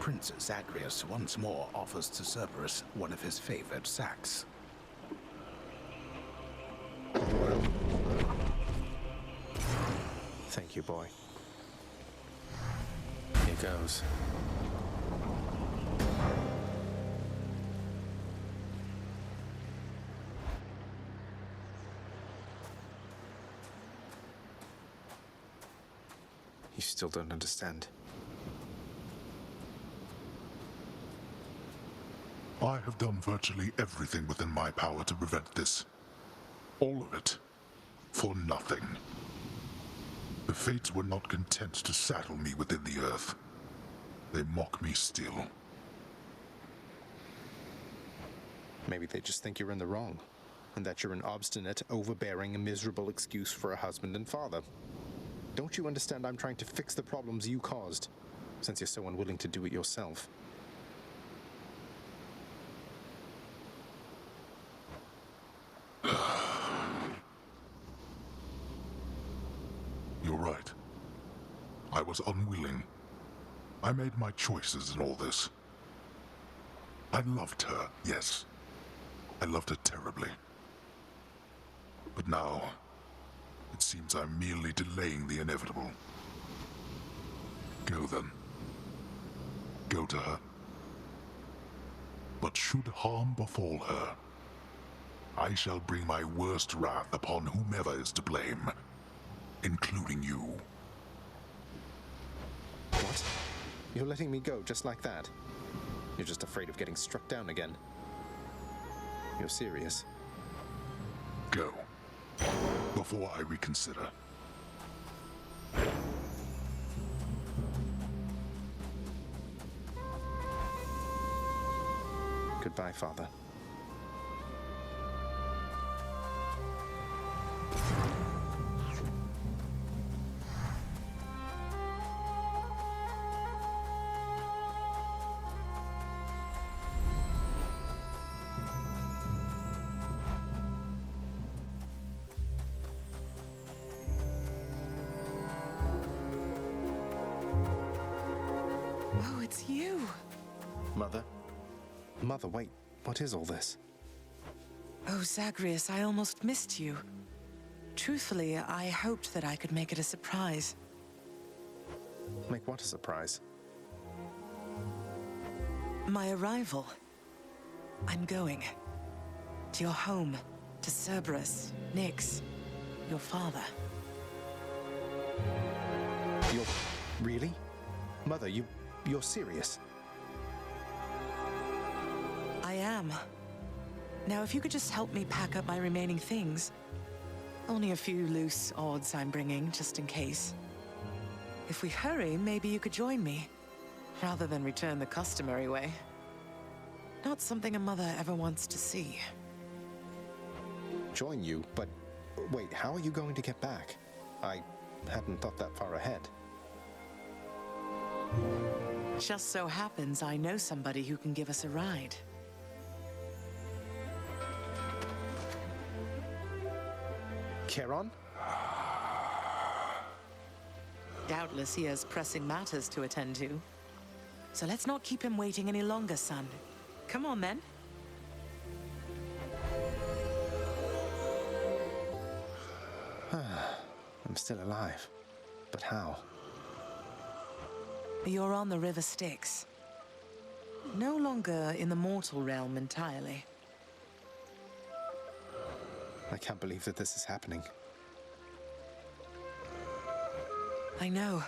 Prince Zagreus once more offers to Cerberus one of his favored sacks. Thank you, boy. Here goes. You still don't understand. I have done virtually everything within my power to prevent this. All of it. For nothing. The Fates were not content to saddle me within the earth. They mock me still. Maybe they just think you're in the wrong, and that you're an obstinate, overbearing, and miserable excuse for a husband and father. Don't you understand I'm trying to fix the problems you caused, since you're so unwilling to do it yourself? You're right. I was unwilling. I made my choices in all this. I loved her, yes. I loved her terribly. But now, it seems I'm merely delaying the inevitable. Go then. Go to her. But should harm befall her, I shall bring my worst wrath upon whomever is to blame, including you. What? You're letting me go just like that? You're just afraid of getting struck down again. You're serious? Go. Before I reconsider. Goodbye, Father. Oh, it's you. Mother? Mother, wait. What is all this? Oh, Zagreus, I almost missed you. Truthfully, I hoped that I could make it a surprise. Make what a surprise? My arrival. I'm going. To your home. To Cerberus, Nyx, your father. You're... really? Mother, you're serious? I am. Now, if you could just help me pack up my remaining things. Only a few loose odds I'm bringing, just in case. If we hurry, maybe you could join me, rather than return the customary way. Not something a mother ever wants to see. Join you? But wait, how are you going to get back? I hadn't thought that far ahead. Just so happens I know somebody who can give us a ride. Charon? Doubtless he has pressing matters to attend to. So let's not keep him waiting any longer, son. Come on, then. I'm still alive. But how? You're on the River Styx. No longer in the mortal realm entirely. I can't believe that this is happening. I know.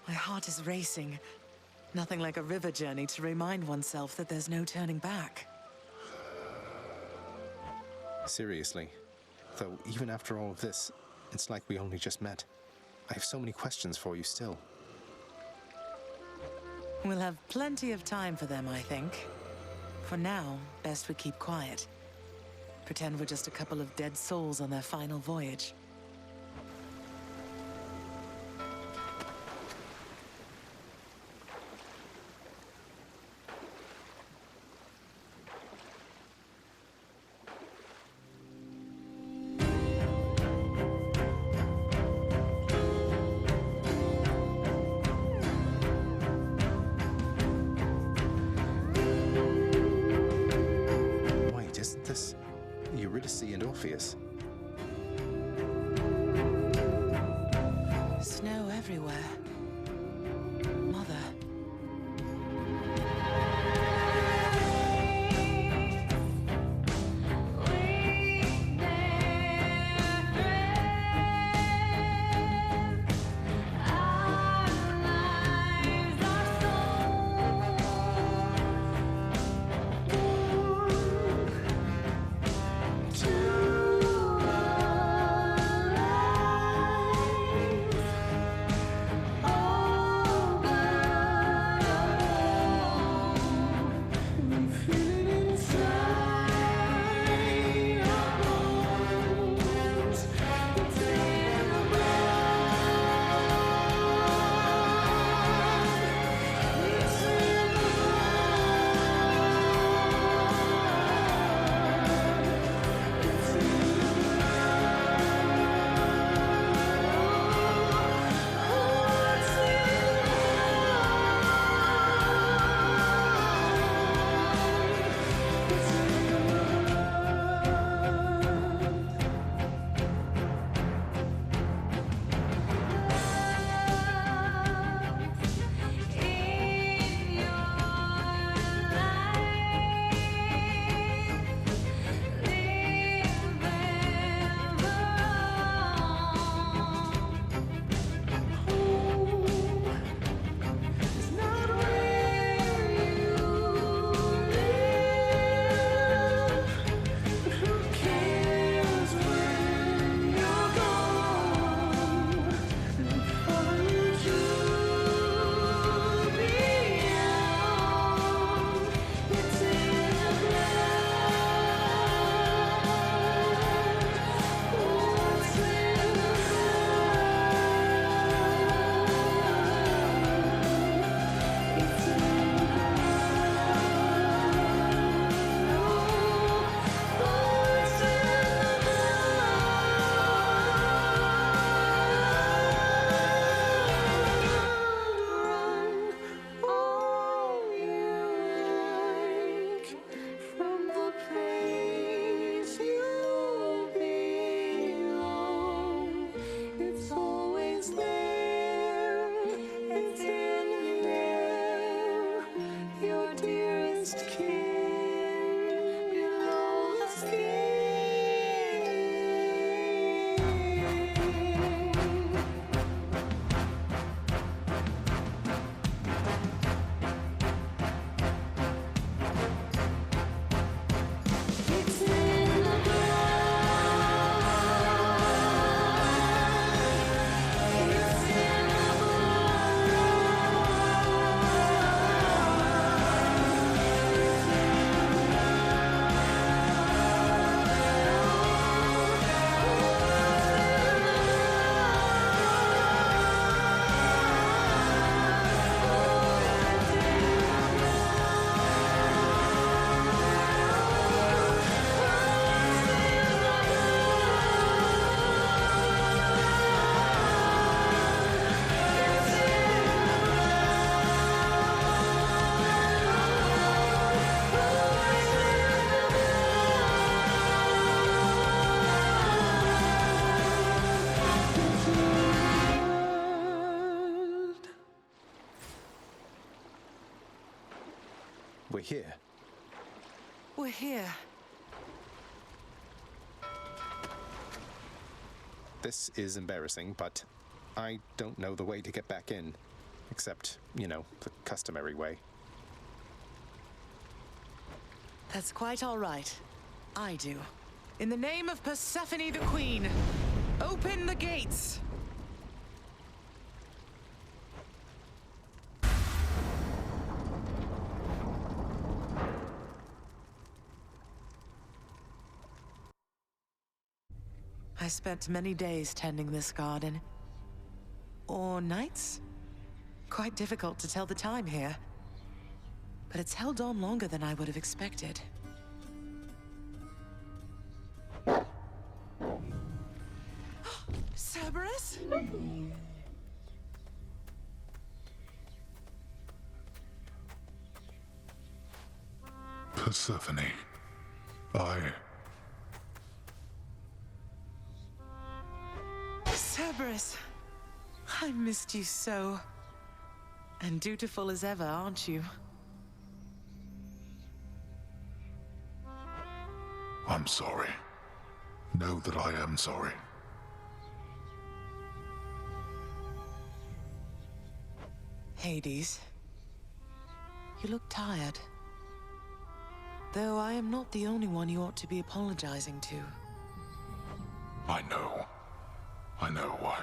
My heart is racing. Nothing like a river journey to remind oneself that there's no turning back. Seriously. Though, even after all of this, it's like we only just met. I have so many questions for you still. We'll have plenty of time for them, I think. For now, best we keep quiet. Pretend we're just a couple of dead souls on their final voyage. This Eurydice and Orpheus. Snow everywhere. Mother. We're here. We're here. This is embarrassing, but I don't know the way to get back in. Except, you know, the customary way. That's quite all right. I do. In the name of Persephone the Queen, open the gates! I spent many days tending this garden. Or nights? Quite difficult to tell the time here. But it's held on longer than I would have expected. Cerberus? Persephone. Cerberus, I missed you so. And dutiful as ever, aren't you? I'm sorry. Know that I am sorry. Hades, you look tired. Though I am not the only one you ought to be apologizing to. I know. I know why.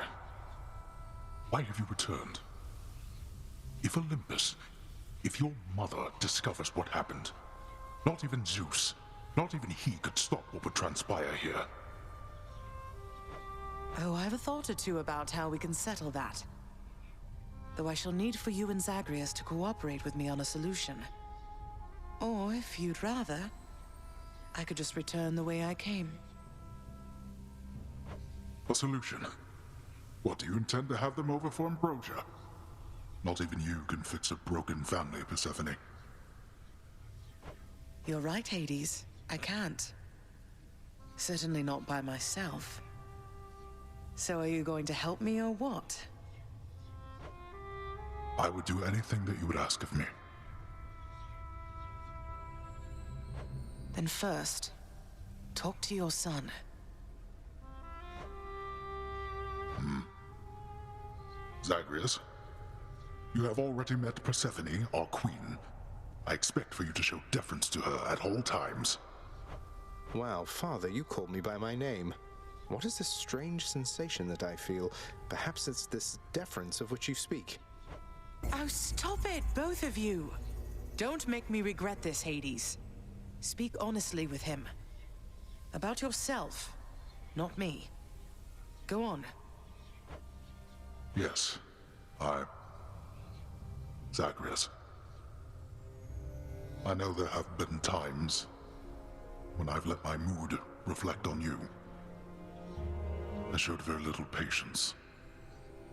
Why have you returned? If Olympus, if your mother discovers what happened, not even Zeus, not even he could stop what would transpire here. Oh, I have a thought or two about how we can settle that. Though I shall need for you and Zagreus to cooperate with me on a solution. Or, if you'd rather, I could just return the way I came. A solution? What, do you intend to have them over for ambrosia? Not even you can fix a broken family, Persephone. You're right, Hades. I can't. Certainly not by myself. So are you going to help me or what? I would do anything that you would ask of me. Then first, talk to your son. Zagreus, you have already met Persephone, our queen. I expect for you to show deference to her at all times. Wow, Father, you called me by my name. What is this strange sensation that I feel? Perhaps it's this deference of which you speak. Oh, stop it, both of you! Don't make me regret this, Hades. Speak honestly with him. About yourself, not me. Go on. Yes, Zagreus. I know there have been times when I've let my mood reflect on you. I showed very little patience.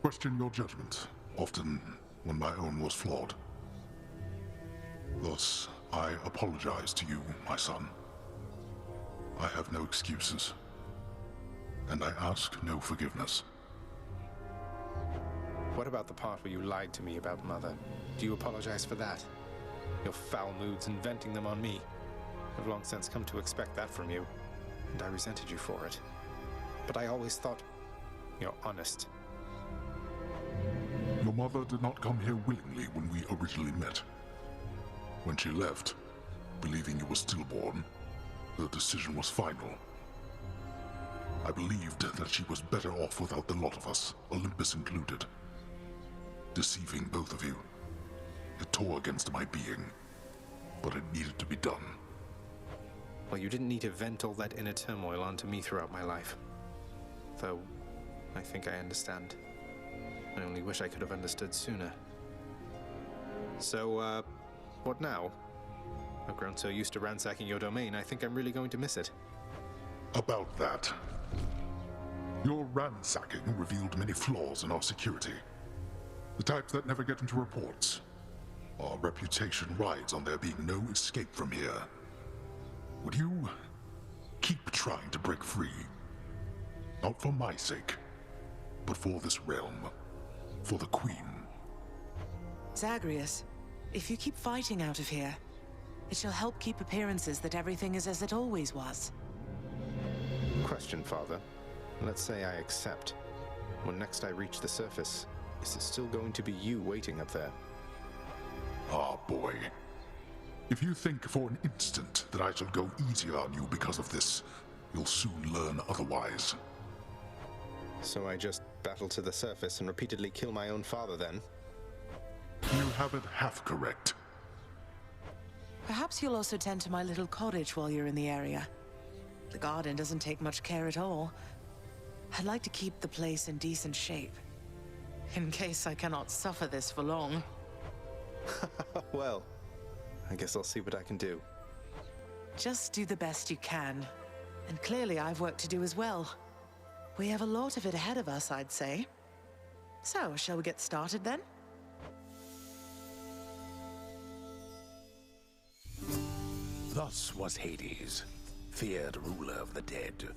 Questioned your judgment, often when my own was flawed. Thus, I apologize to you, my son. I have no excuses, and I ask no forgiveness. What about the part where you lied to me about Mother? Do you apologize for that? Your foul moods and venting them on me. I've long since come to expect that from you, and I resented you for it. But I always thought you're honest. Your mother did not come here willingly when we originally met. When she left, believing you were stillborn, her decision was final. I believed that she was better off without the lot of us, Olympus included. Deceiving both of you. It tore against my being, but it needed to be done. Well, you didn't need to vent all that inner turmoil onto me throughout my life. Though, I think I understand. I only wish I could have understood sooner. So, what now? I've grown so used to ransacking your domain, I think I'm really going to miss it. About that. Your ransacking revealed many flaws in our security. The types that never get into reports. Our reputation rides on there being no escape from here. Would you keep trying to break free? Not for my sake, but for this realm. For the Queen. Zagreus, if you keep fighting out of here, it shall help keep appearances that everything is as it always was. Question, Father. Let's say I accept. When next I reach the surface, is it still going to be you waiting up there? Ah, boy. If you think for an instant that I shall go easier on you because of this, you'll soon learn otherwise. So I just battle to the surface and repeatedly kill my own father then? You have it half correct. Perhaps you'll also tend to my little cottage while you're in the area. The garden doesn't take much care at all. I'd like to keep the place in decent shape. In case I cannot suffer this for long. Well, I guess I'll see what I can do. Just do the best you can. And clearly I've work to do as well. We have a lot of it ahead of us, I'd say. So, shall we get started then? Thus was Hades, feared ruler of the dead,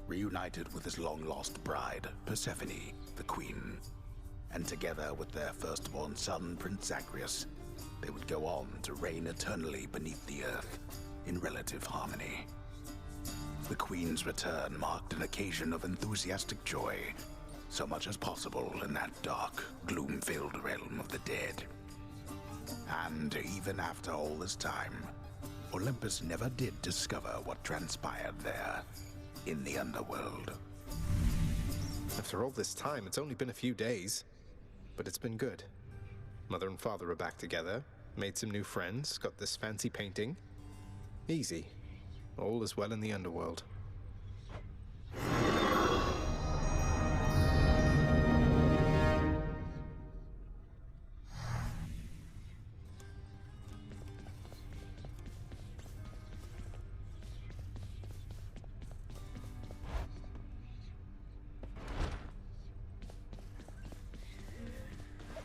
reunited with his long-lost bride, Persephone, the queen. And together with their firstborn son, Prince Zagreus, they would go on to reign eternally beneath the earth, in relative harmony. The queen's return marked an occasion of enthusiastic joy, so much as possible in that dark, gloom-filled realm of the dead. And even after all this time, Olympus never did discover what transpired there, in the underworld. After all this time, it's only been a few days. But it's been good. Mother and father are back together, made some new friends, got this fancy painting. Easy. All is well in the underworld.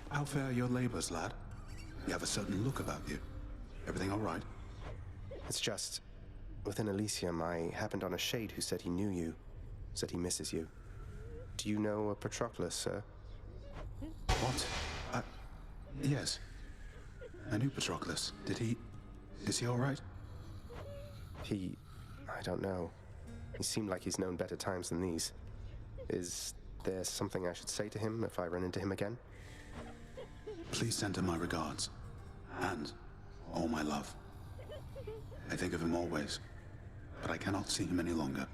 How fare your labors, lad? You have a certain look about you. Everything all right? It's just, within Elysium, I happened on a shade who said he knew you, said he misses you. Do you know a Patroclus, sir? What? Yes. I knew Patroclus. Is he all right? I don't know. He seemed like he's known better times than these. Is there something I should say to him if I run into him again? Please send him my regards. And all my love. I think of him always. But I cannot see him any longer.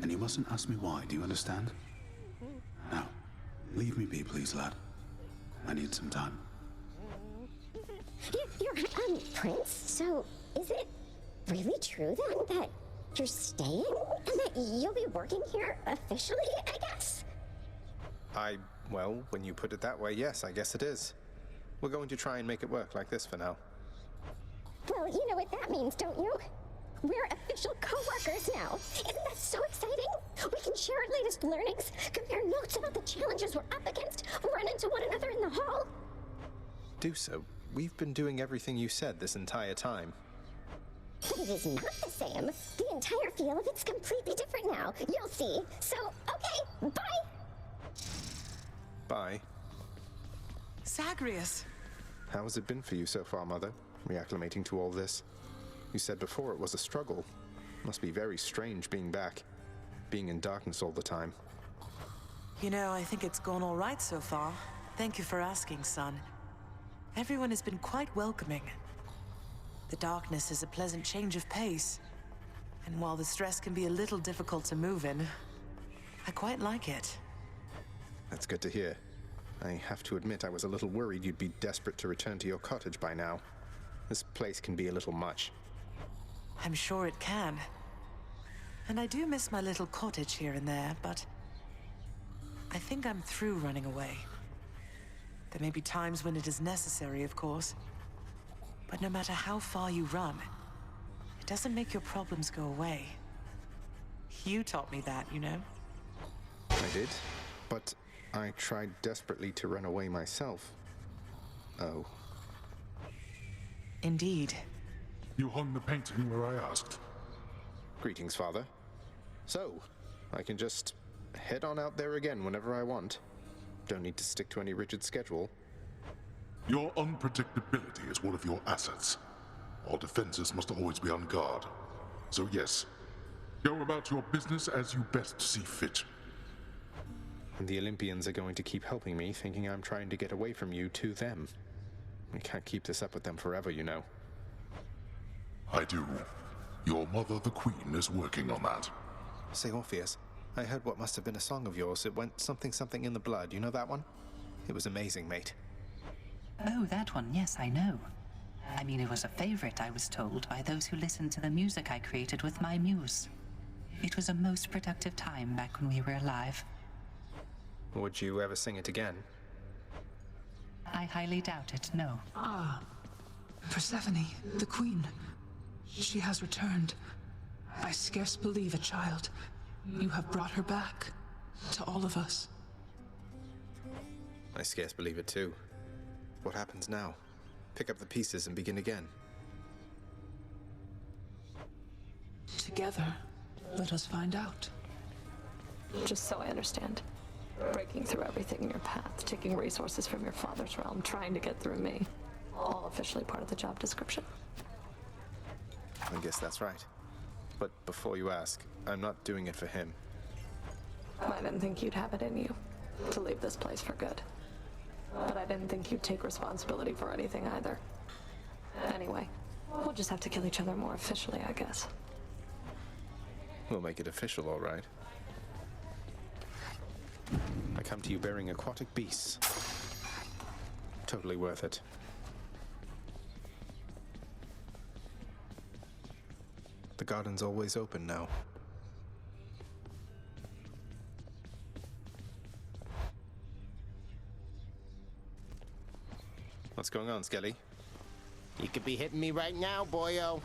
And you mustn't ask me why, do you understand? Now, leave me be, please, lad. I need some time. You're Prince, so is it really true then that you're staying? And that you'll be working here officially, I guess? Well, when you put it that way, yes, I guess it is. We're going to try and make it work like this for now. Well, you know what that means, don't you? We're official co-workers now. Isn't that so exciting? We can share our latest learnings, compare notes about the challenges we're up against, run into one another in the hall. Do so. We've been doing everything you said this entire time. But it is not the same. The entire feel of it's completely different now. You'll see. So, okay, bye. Bye. Zagreus! How has it been for you so far, Mother? Reacclimating to all this? You said before it was a struggle. Must be very strange being back. Being in darkness all the time. You know, I think it's gone all right so far. Thank you for asking, son. Everyone has been quite welcoming. The darkness is a pleasant change of pace. And while the stress can be a little difficult to move in, I quite like it. That's good to hear. I have to admit I was a little worried you'd be desperate to return to your cottage by now. This place can be a little much. I'm sure it can. And I do miss my little cottage here and there, but I think I'm through running away. There may be times when it is necessary, of course. But no matter how far you run, it doesn't make your problems go away. You taught me that, you know? I did, but I tried desperately to run away myself. Oh. Indeed. You hung the painting where I asked. Greetings, Father. So, I can just head on out there again whenever I want. Don't need to stick to any rigid schedule. Your unpredictability is one of your assets. Our defenses must always be on guard. So yes, go about your business as you best see fit. And the Olympians are going to keep helping me, thinking I'm trying to get away from you to them. We can't keep this up with them forever, you know. I do. Your mother, the Queen, is working on that. Say, Orpheus, I heard what must have been a song of yours. It went something something in the blood. You know that one? It was amazing, mate. Oh, that one, yes, I know. I mean, it was a favorite, I was told, by those who listened to the music I created with my muse. It was a most productive time back when we were alive. Would you ever sing it again? I highly doubt it, no. Persephone, the queen. She has returned. I scarce believe a child. You have brought her back. To all of us. I scarce believe it too. What happens now? Pick up the pieces and begin again. together. Let us find out. Just so I understand. Breaking through everything in your path, taking resources from your father's realm, trying to get through me. All officially part of the job description. I guess that's right. But before you ask, I'm not doing it for him. I didn't think you'd have it in you to leave this place for good. But I didn't think you'd take responsibility for anything either. Anyway, we'll just have to kill each other more officially, I guess. We'll make it official, all right. I come to you bearing aquatic beasts. Totally worth it. The garden's always open now. What's going on, Skelly? You could be hitting me right now, boyo.